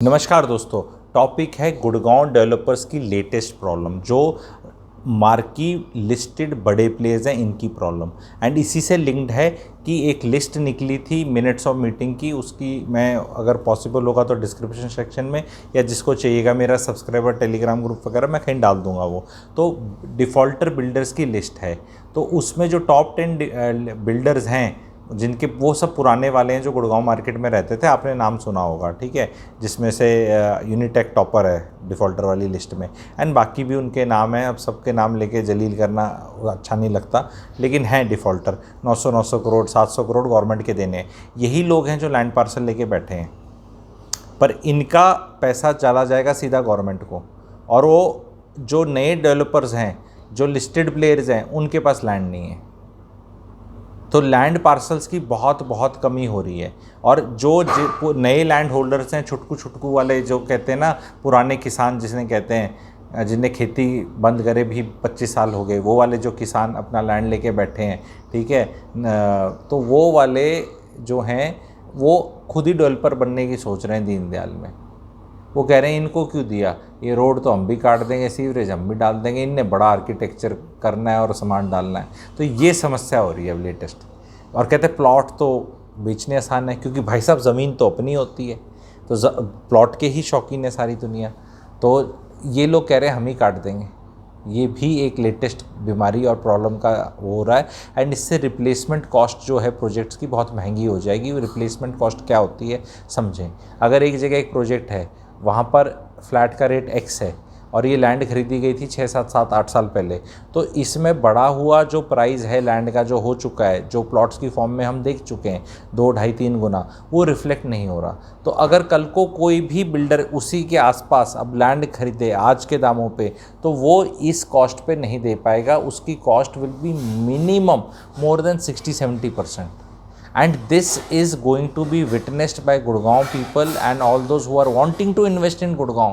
नमस्कार दोस्तों, टॉपिक है गुड़गांव डेवलपर्स की लेटेस्ट प्रॉब्लम, जो मार्की लिस्टेड बड़े प्लेयर्स हैं इनकी प्रॉब्लम। एंड इसी से लिंक्ड है कि एक लिस्ट निकली थी मिनट्स ऑफ मीटिंग की, उसकी मैं अगर पॉसिबल होगा तो डिस्क्रिप्शन सेक्शन में या जिसको चाहिएगा मेरा सब्सक्राइबर टेलीग्राम ग्रुप वगैरह मैं कहीं डाल दूंगा। वो तो डिफ़ॉल्टर बिल्डर्स की लिस्ट है, तो उसमें जो टॉप 10 बिल्डर्स हैं जिनके वो सब पुराने वाले हैं जो गुड़गांव मार्केट में रहते थे, आपने नाम सुना होगा, ठीक है, जिसमें से यूनिटेक टॉपर है डिफ़ॉल्टर वाली लिस्ट में। एंड बाकी भी उनके नाम हैं, अब सबके नाम लेके जलील करना अच्छा नहीं लगता, लेकिन हैं डिफ़ॉल्टर। 900 करोड़ 700 करोड़ गवर्नमेंट के देने हैं। यही लोग हैं जो लैंड पार्सल लेके बैठे हैं, पर इनका पैसा चला जाएगा सीधा गवर्नमेंट को, और वो जो नए डेवलपर्स हैं जो लिस्टेड प्लेयर्स हैं उनके पास लैंड नहीं है। तो लैंड पार्सल्स की बहुत कमी हो रही है। और जो नए लैंड होल्डर्स हैं, छुटकू वाले जो कहते हैं ना, पुराने किसान जिसने कहते हैं, जिन्हें खेती बंद करे भी 25 साल हो गए, वो वाले जो किसान अपना लैंड लेके बैठे हैं, ठीक है, तो वो वाले जो हैं वो खुद ही डेवलपर बनने की सोच रहे हैं दीनदयाल में। वो कह रहे हैं इनको क्यों दिया, ये रोड तो हम भी काट देंगे, सीवरेज हम भी डाल देंगे, इनने बड़ा आर्किटेक्चर करना है और सामान डालना है। तो ये समस्या हो रही है अब लेटेस्ट। और कहते हैं प्लॉट तो बेचने आसान है, क्योंकि भाई साहब ज़मीन तो अपनी होती है, तो प्लॉट के ही शौकीन है सारी दुनिया। तो ये लोग कह रहे हैं हम ही काट देंगे। ये भी एक लेटेस्ट बीमारी और प्रॉब्लम का वो हो रहा है। एंड इससे रिप्लेसमेंट कॉस्ट जो है प्रोजेक्ट्स की बहुत महंगी हो जाएगी। वो रिप्लेसमेंट कॉस्ट क्या होती है समझें। अगर एक जगह एक प्रोजेक्ट है, वहाँ पर फ्लैट का रेट X है और ये लैंड खरीदी गई थी 6-7-8 साल पहले, तो इसमें बढ़ा हुआ जो प्राइस है लैंड का जो हो चुका है, जो प्लॉट्स की फॉर्म में हम देख चुके हैं 2, 2.5, 3 गुना, वो रिफ्लेक्ट नहीं हो रहा। तो अगर कल को कोई भी बिल्डर उसी के आसपास अब लैंड खरीदे आज के दामों पे, तो वो इस कॉस्ट पे नहीं दे पाएगा। उसकी cost will be minimum more than 60-70%। And this is going to be witnessed by Gurgaon people and all those who are wanting to invest in Gurgaon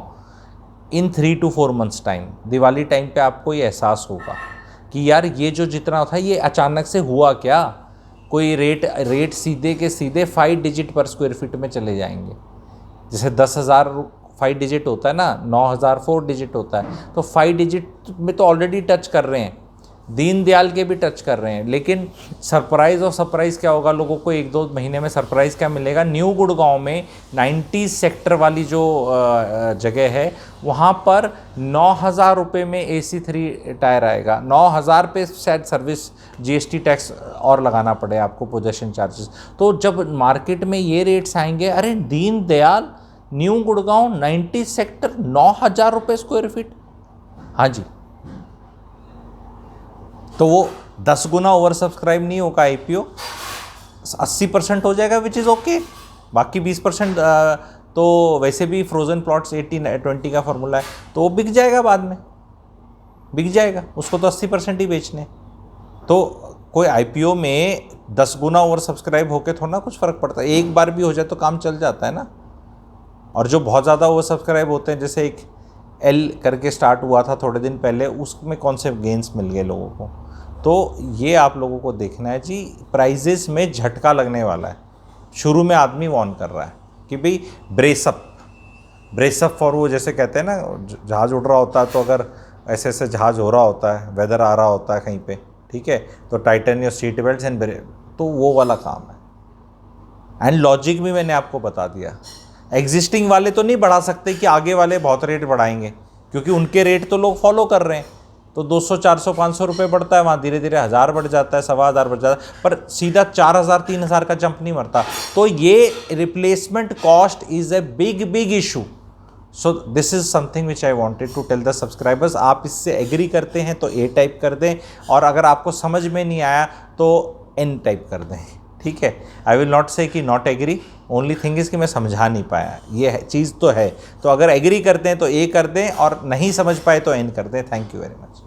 in 3 to 4 months time. Diwali time पे आपको ये एहसास होगा कि यार ये जो जितना था ये अचानक से हुआ क्या। कोई रेट सीधे के सीधे 5 डिजिट पर स्क्वायर फीट में चले जाएंगे। जैसे 10,000 5 डिजिट होता है ना, 9,000 4 डिजिट होता है, तो 5 डिजिट में तो ऑलरेडी टच कर रहे हैं, दीनदयाल के भी टच कर रहे हैं। लेकिन सरप्राइज़ क्या होगा लोगों को, 1-2 महीने में सरप्राइज़ क्या मिलेगा। न्यू गुड़गांव में 90 सेक्टर वाली जो जगह है, वहाँ पर 9,000 रुपये में AC3 टायर आएगा। 9,000 पे शायद सर्विस GST टैक्स और लगाना पड़े आपको, पोजेशन चार्जेस। तो जब मार्केट में ये रेट्स आएंगे, अरे दीनदयाल न्यू गुड़गांव 90 सेक्टर 9,000 रुपये स्क्वायर फीट, हाँ जी, तो वो 10 गुना ओवर सब्सक्राइब नहीं होगा। IPO 80% हो जाएगा, विच इज़ ओके। बाकी 20% तो वैसे भी फ्रोज़न प्लॉट्स 80-20 का फार्मूला है, तो वो बिक जाएगा, बाद में बिक जाएगा, उसको तो 80% ही बेचने। तो कोई IPO में 10 गुना ओवर सब्सक्राइब होकर थोड़ा ना कुछ फ़र्क पड़ता है। एक बार भी हो जाए तो काम चल जाता है ना। और जो बहुत ज़्यादा ओवर सब्सक्राइब होते हैं, जैसे एक L करके स्टार्ट हुआ था थोड़े दिन पहले, उसमें कौन से गेंस मिल गए लोगों को। तो ये आप लोगों को देखना है जी, प्राइजेस में झटका लगने वाला है। शुरू में आदमी वार्न कर रहा है कि भाई ब्रेसअप फॉर, वो जैसे कहते हैं ना, जहाज़ उड़ रहा होता है, तो अगर ऐसे जहाज़ हो रहा होता है, वेदर आ रहा होता है कहीं पे, ठीक है, तो tighten your seat belts and brake, तो वो वाला काम है। एंड लॉजिक भी मैंने आपको बता दिया। एग्जिस्टिंग वाले तो नहीं बढ़ा सकते कि आगे वाले बहुत रेट बढ़ाएंगे, क्योंकि उनके रेट तो लोग फॉलो कर रहे हैं। तो 200, 400, 500 रुपये बढ़ता है, वहाँ धीरे धीरे 1,000 बढ़ जाता है, 1,000 बढ़ जाता है, पर सीधा 4,000 3,000 का जंप नहीं मरता। तो ये replacement cost is a big issue. So this is something which I wanted to tell the subscribers. आप इससे एग्री करते हैं तो A टाइप कर दें, और अगर आपको समझ में नहीं आया तो N टाइप कर दें, ठीक है। आई विल नॉट से कि not agree, only thing is कि मैं समझा नहीं पाया, ये है चीज़ तो है। तो अगर एग्री करते हैं तो A कर दें, और नहीं समझ पाए तो N कर दें। Thank you very much.